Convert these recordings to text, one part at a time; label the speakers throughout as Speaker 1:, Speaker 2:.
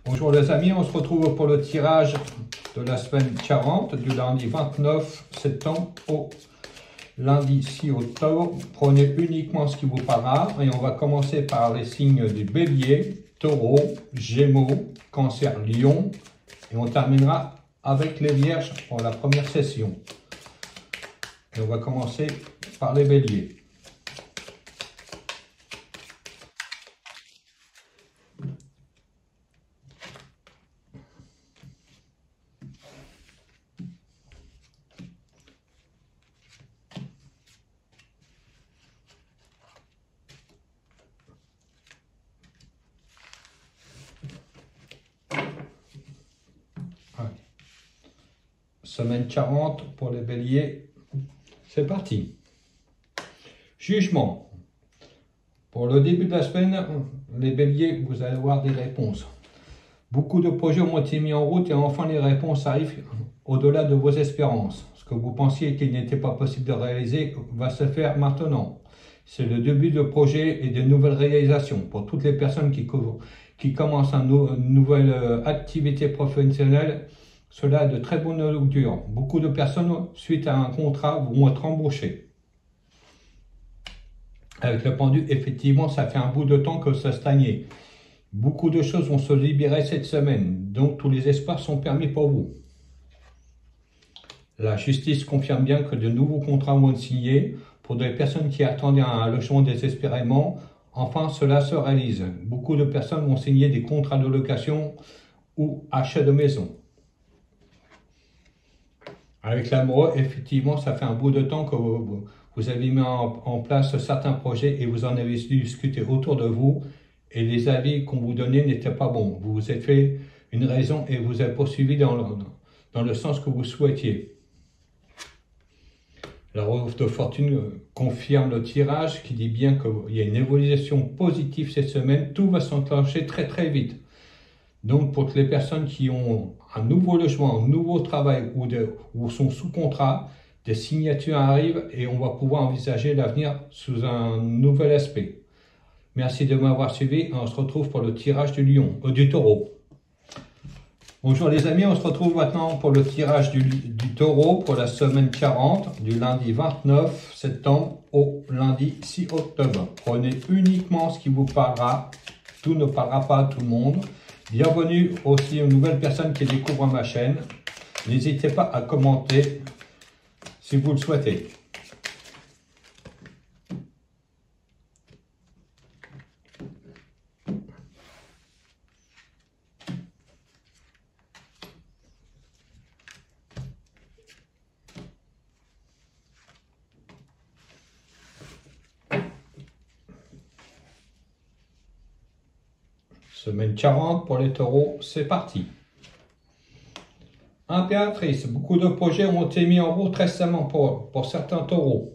Speaker 1: Bonjour les amis, on se retrouve pour le tirage de la semaine 40 du lundi 29 septembre au lundi 6 octobre. Prenez uniquement ce qui vous parlera et on va commencer par les signes du Bélier, Taureau, Gémeaux, Cancer, Lion et on terminera avec les Vierges pour la première session. Et on va commencer par les Béliers. Semaine 40 pour les Béliers, c'est parti. Jugement. Pour le début de la semaine, les Béliers, vous allez avoir des réponses. Beaucoup de projets ont été mis en route et enfin les réponses arrivent au-delà de vos espérances. Ce que vous pensiez qu'il n'était pas possible de réaliser va se faire maintenant. C'est le début de projets et de nouvelles réalisations. Pour toutes les personnes qui commencent une nouvelle activité professionnelle, cela a de très bonnes augures. Beaucoup de personnes, suite à un contrat, vont être embauchées. Avec le pendu, effectivement, ça fait un bout de temps que ça stagnait. Beaucoup de choses vont se libérer cette semaine, donc tous les espoirs sont permis pour vous. La justice confirme bien que de nouveaux contrats vont être signés pour des personnes qui attendaient un logement désespérément. Enfin, cela se réalise. Beaucoup de personnes vont signer des contrats de location ou achat de maison. Avec l'amoureux, effectivement, ça fait un bout de temps que vous avez mis en place certains projets et vous en avez discuté autour de vous et les avis qu'on vous donnait n'étaient pas bons. Vous vous êtes fait une raison et vous avez poursuivi dans le sens que vous souhaitiez. La roue de fortune confirme le tirage qui dit bien qu'il y a une évolution positive cette semaine. Tout va s'enclencher très très vite. Donc pour toutes les personnes qui ont un nouveau logement, un nouveau travail ou sont sous contrat, des signatures arrivent et on va pouvoir envisager l'avenir sous un nouvel aspect. Merci de m'avoir suivi et on se retrouve pour le tirage du Taureau. Bonjour les amis, on se retrouve maintenant pour le tirage du Taureau pour la semaine 40 du lundi 29 septembre au lundi 6 octobre. Prenez uniquement ce qui vous parlera, tout ne parlera pas à tout le monde. Bienvenue aussi aux nouvelles personnes qui découvrent ma chaîne. N'hésitez pas à commenter si vous le souhaitez. Semaine 40 pour les taureaux, c'est parti. Impératrice, beaucoup de projets ont été mis en route récemment pour certains taureaux.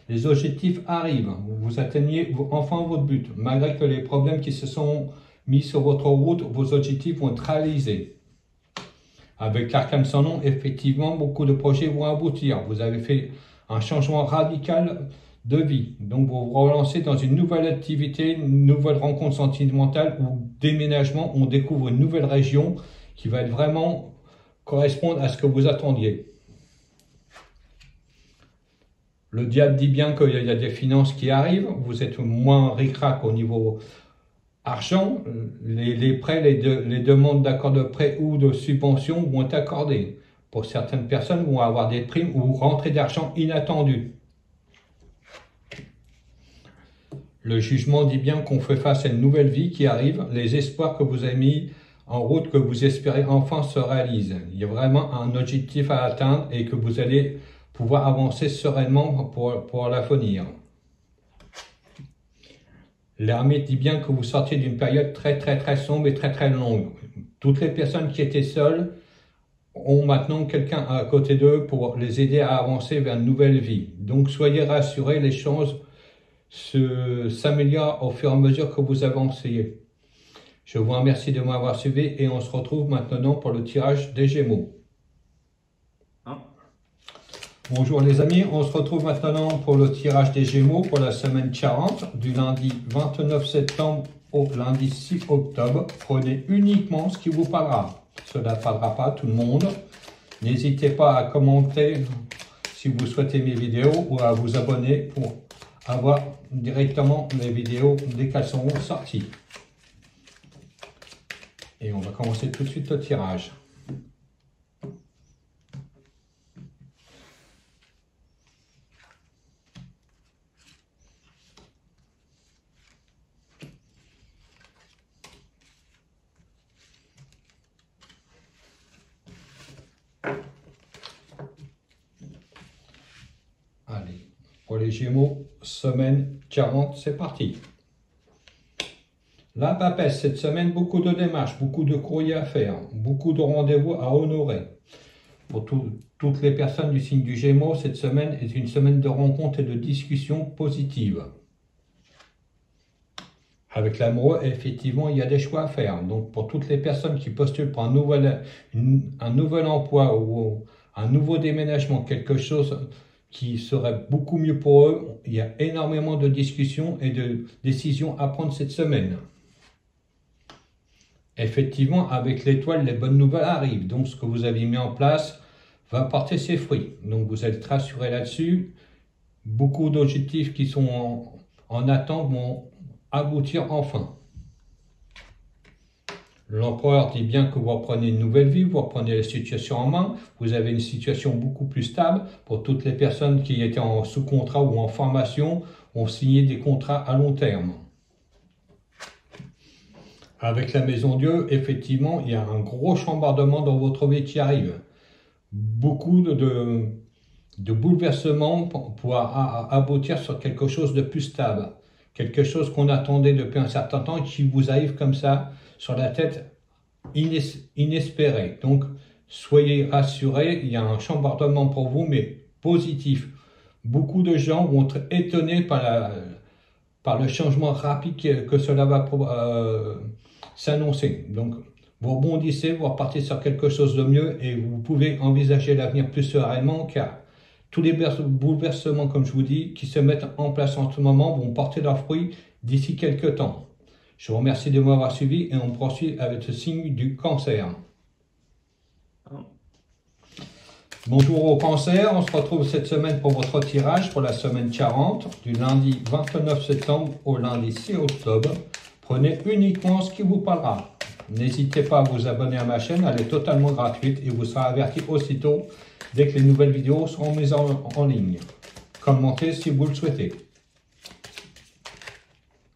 Speaker 1: Les objectifs arrivent, vous atteignez enfin votre but. Malgré que les problèmes qui se sont mis sur votre route, vos objectifs vont être réalisés. Avec l'arcane sans nom, effectivement, beaucoup de projets vont aboutir. Vous avez fait un changement radical de vie. Donc vous vous relancez dans une nouvelle activité, une nouvelle rencontre sentimentale ou déménagement. On découvre une nouvelle région qui va être vraiment correspondre à ce que vous attendiez. Le diable dit bien qu'il y a des finances qui arrivent. Vous êtes moins ric-rac au niveau argent. Les prêts, les demandes d'accord de prêt ou de subvention vont être accordées. Pour certaines personnes, vont avoir des primes ou rentrées d'argent inattendues. Le jugement dit bien qu'on fait face à une nouvelle vie qui arrive. Les espoirs que vous avez mis en route, que vous espérez enfin se réalisent. Il y a vraiment un objectif à atteindre et que vous allez pouvoir avancer sereinement pour l'avenir. L'ermite dit bien que vous sortez d'une période très sombre et très longue. Toutes les personnes qui étaient seules ont maintenant quelqu'un à côté d'eux pour les aider à avancer vers une nouvelle vie. Donc soyez rassurés, les choses s'améliore au fur et à mesure que vous avancez. Je vous remercie de m'avoir suivi et on se retrouve maintenant pour le tirage des Gémeaux. Bonjour les amis, on se retrouve maintenant pour le tirage des Gémeaux pour la semaine 40 du lundi 29 septembre au lundi 6 octobre. Prenez uniquement ce qui vous parlera. Cela ne parlera pas à tout le monde. N'hésitez pas à commenter si vous souhaitez mes vidéos ou à vous abonner pour avoir directement les vidéos dès qu'elles seront sorties. Et on va commencer tout de suite le tirage. Allez, pour les Gémeaux, semaine 40, c'est parti. La papesse, cette semaine, beaucoup de démarches, beaucoup de courriers à faire, beaucoup de rendez-vous à honorer. Pour toutes les personnes du signe du Gémeaux, cette semaine est une semaine de rencontres et de discussions positives. Avec l'amoureux, effectivement, il y a des choix à faire. Donc, pour toutes les personnes qui postulent pour un nouvel emploi ou un nouveau déménagement, quelque chose qui serait beaucoup mieux pour eux, il y a énormément de discussions et de décisions à prendre cette semaine. Effectivement, avec l'étoile, les bonnes nouvelles arrivent. Donc, ce que vous avez mis en place va porter ses fruits. Donc, vous êtes rassuré là-dessus. Beaucoup d'objectifs qui sont en attente vont aboutir enfin. L'empereur dit bien que vous reprenez une nouvelle vie, vous reprenez la situation en main, vous avez une situation beaucoup plus stable. Pour toutes les personnes qui étaient sous contrat ou en formation, ont signé des contrats à long terme. Avec la Maison Dieu, effectivement, il y a un gros chambardement dans votre vie qui arrive. Beaucoup de bouleversements pour aboutir sur quelque chose de plus stable. Quelque chose qu'on attendait depuis un certain temps et qui vous arrive comme ça sur la tête inespéré. Donc, soyez rassurés, il y a un chambardement pour vous, mais positif. Beaucoup de gens vont être étonnés par le changement rapide que cela va s'annoncer. Donc, vous rebondissez, vous repartez sur quelque chose de mieux et vous pouvez envisager l'avenir plus sereinement car tous les bouleversements, comme je vous dis, qui se mettent en place en ce moment vont porter leurs fruits d'ici quelques temps. Je vous remercie de m'avoir suivi et on poursuit avec le signe du Cancer. Bonjour au Cancer, on se retrouve cette semaine pour votre tirage pour la semaine 40, du lundi 29 septembre au lundi 6 octobre. Prenez uniquement ce qui vous parlera. N'hésitez pas à vous abonner à ma chaîne, elle est totalement gratuite et vous sera averti aussitôt dès que les nouvelles vidéos seront mises en ligne. Commentez si vous le souhaitez.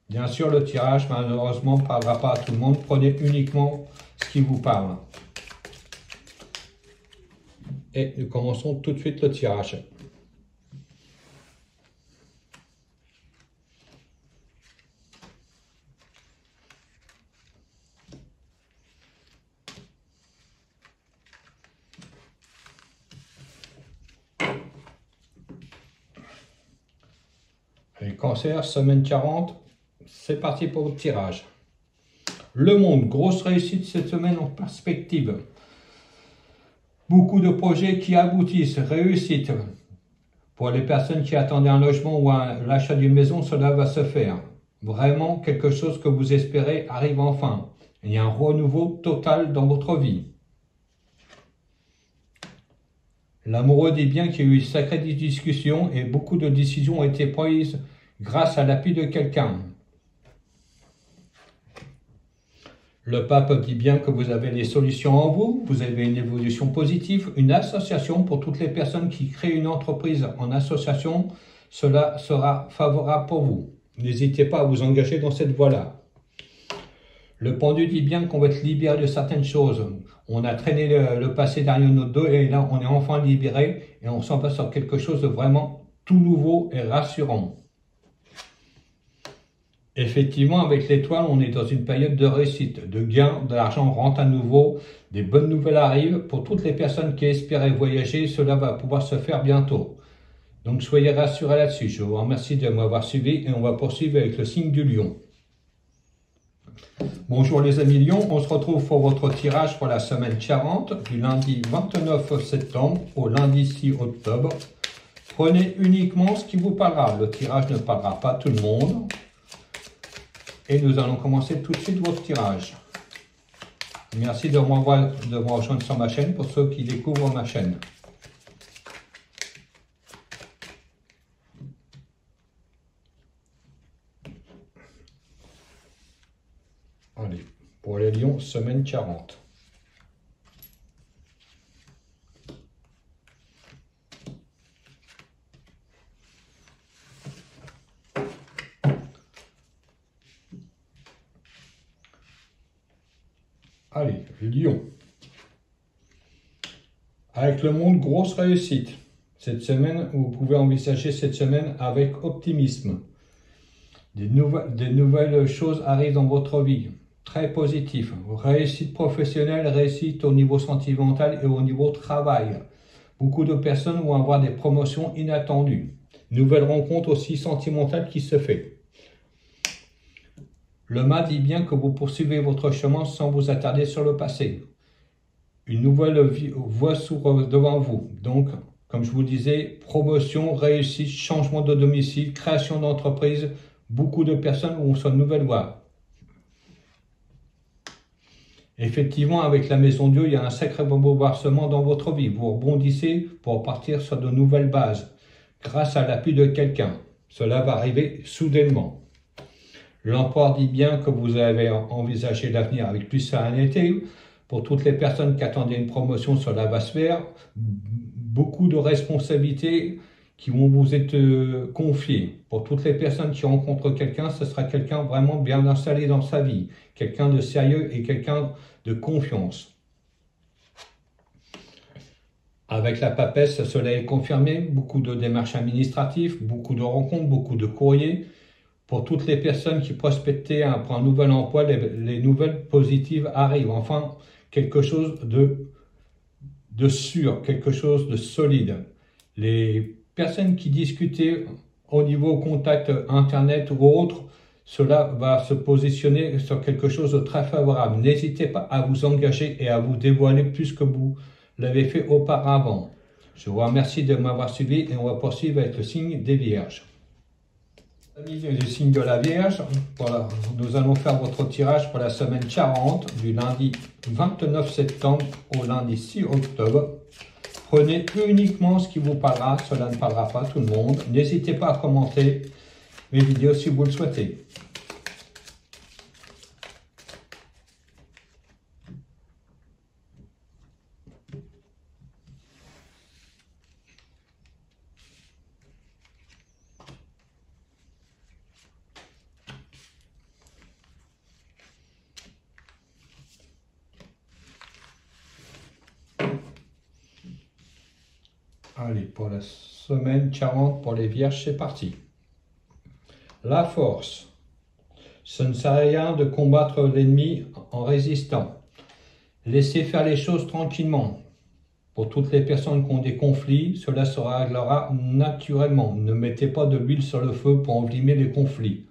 Speaker 1: Bien sûr, le tirage, malheureusement, ne parlera pas à tout le monde. Prenez uniquement ce qui vous parle. Et nous commençons tout de suite le tirage. Les Cancers, semaine 40. C'est parti pour votre tirage. Le monde, grosse réussite cette semaine en perspective. Beaucoup de projets qui aboutissent, réussite. Pour les personnes qui attendaient un logement ou l'achat d'une maison, cela va se faire. Vraiment, quelque chose que vous espérez arrive enfin. Il y a un renouveau total dans votre vie. L'amoureux dit bien qu'il y a eu une sacrée discussion et beaucoup de décisions ont été prises grâce à l'appui de quelqu'un. Le pape dit bien que vous avez les solutions en vous, vous avez une évolution positive, une association pour toutes les personnes qui créent une entreprise en association, cela sera favorable pour vous. N'hésitez pas à vous engager dans cette voie-là. Le pendu dit bien qu'on va être libéré de certaines choses. On a traîné le passé derrière notre dos et là on est enfin libéré et on s'en va sur quelque chose de vraiment tout nouveau et rassurant. Effectivement, avec l'étoile, on est dans une période de réussite, de gain, de l'argent rentre à nouveau, des bonnes nouvelles arrivent. Pour toutes les personnes qui espéraient voyager, cela va pouvoir se faire bientôt. Donc soyez rassurés là-dessus. Je vous remercie de m'avoir suivi et on va poursuivre avec le signe du Lion. Bonjour les amis Lions, on se retrouve pour votre tirage pour la semaine 40, du lundi 29 septembre au lundi 6 octobre. Prenez uniquement ce qui vous parlera. Le tirage ne parlera pas à tout le monde. Et nous allons commencer tout de suite votre tirage. Merci de me rejoindre sur ma chaîne pour ceux qui découvrent ma chaîne. Allez, pour les lions, semaine 40. Allez, Lion. Avec le monde, grosse réussite. Cette semaine, vous pouvez envisager cette semaine avec optimisme. Des nouvelles choses arrivent dans votre vie. Très positif. Réussite professionnelle, réussite au niveau sentimental et au niveau travail. Beaucoup de personnes vont avoir des promotions inattendues. Nouvelle rencontre aussi sentimentale qui se fait. Le mât dit bien que vous poursuivez votre chemin sans vous attarder sur le passé. Une nouvelle voie s'ouvre devant vous. Donc, comme je vous disais, promotion, réussite, changement de domicile, création d'entreprise. Beaucoup de personnes vont sur une nouvelle voie. Effectivement, avec la Maison Dieu, il y a un sacré bouleversement dans votre vie. Vous rebondissez pour partir sur de nouvelles bases, grâce à l'appui de quelqu'un. Cela va arriver soudainement. L'empereur dit bien que vous avez envisagé l'avenir avec plus sérénité. Pour toutes les personnes qui attendaient une promotion, cela va se faire. Beaucoup de responsabilités qui vont vous être confiées. Pour toutes les personnes qui rencontrent quelqu'un, ce sera quelqu'un vraiment bien installé dans sa vie. Quelqu'un de sérieux et quelqu'un de confiance. Avec la papesse, cela est confirmé. Beaucoup de démarches administratives, beaucoup de rencontres, beaucoup de courriers. Pour toutes les personnes qui prospectaient pour un nouvel emploi, les nouvelles positives arrivent. Enfin, quelque chose de sûr, quelque chose de solide. Les personnes qui discutaient au niveau contact Internet ou autre, cela va se positionner sur quelque chose de très favorable. N'hésitez pas à vous engager et à vous dévoiler plus que vous l'avez fait auparavant. Je vous remercie de m'avoir suivi et on va poursuivre avec le signe des Vierges. Amis du signe de la Vierge, voilà, nous allons faire votre tirage pour la semaine 40, du lundi 29 septembre au lundi 6 octobre. Prenez uniquement ce qui vous parlera, cela ne parlera pas à tout le monde. N'hésitez pas à commenter mes vidéos si vous le souhaitez. Allez, pour la semaine 40 pour les Vierges, c'est parti. La force. Ce ne sert à rien de combattre l'ennemi en résistant. Laissez faire les choses tranquillement. Pour toutes les personnes qui ont des conflits, cela se réglera naturellement. Ne mettez pas de l'huile sur le feu pour envenimer les conflits.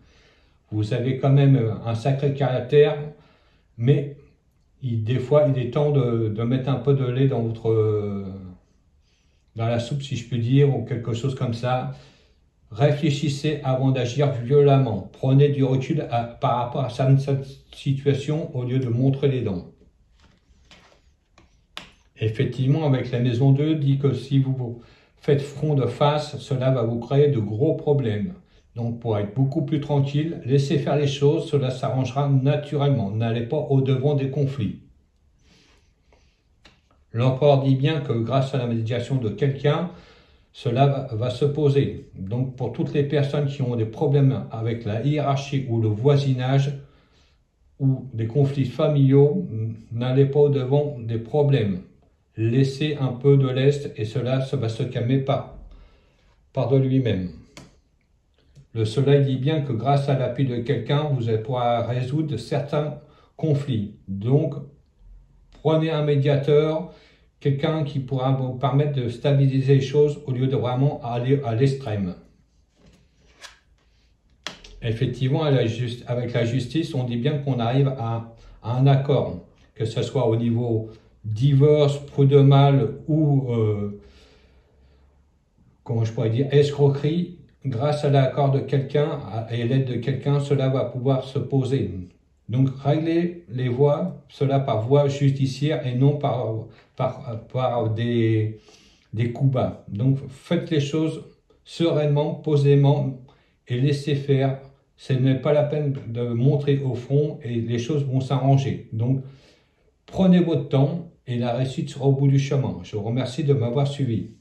Speaker 1: Vous avez quand même un sacré caractère, mais des fois, il est temps de mettre un peu de lait dans dans la soupe, si je puis dire, ou quelque chose comme ça. Réfléchissez avant d'agir violemment. Prenez du recul par rapport à cette situation au lieu de montrer les dents. Effectivement, avec la Maison 2, dit que si vous faites front de face, cela va vous créer de gros problèmes. Donc, pour être beaucoup plus tranquille, laissez faire les choses, cela s'arrangera naturellement. N'allez pas au-devant des conflits. L'empereur dit bien que grâce à la médiation de quelqu'un, cela va se poser. Donc pour toutes les personnes qui ont des problèmes avec la hiérarchie ou le voisinage ou des conflits familiaux, n'allez pas au-devant des problèmes. Laissez un peu de lest et cela va se calmer par de lui-même. Le soleil dit bien que grâce à l'appui de quelqu'un, vous allez pouvoir résoudre certains conflits. Donc, prenez un médiateur, quelqu'un qui pourra vous permettre de stabiliser les choses au lieu de vraiment aller à l'extrême. Effectivement, avec la justice, on dit bien qu'on arrive à un accord, que ce soit au niveau divorce, prud'homal ou, comment je pourrais dire, escroquerie. grâce à l'accord de quelqu'un et l'aide de quelqu'un, cela va pouvoir se poser. Donc, régler les voies, cela par voie judiciaire et non par des coups bas. Donc, faites les choses sereinement, posément et laissez faire. Ce n'est pas la peine de montrer au front et les choses vont s'arranger. Donc, prenez votre temps et la réussite sera au bout du chemin. Je vous remercie de m'avoir suivi.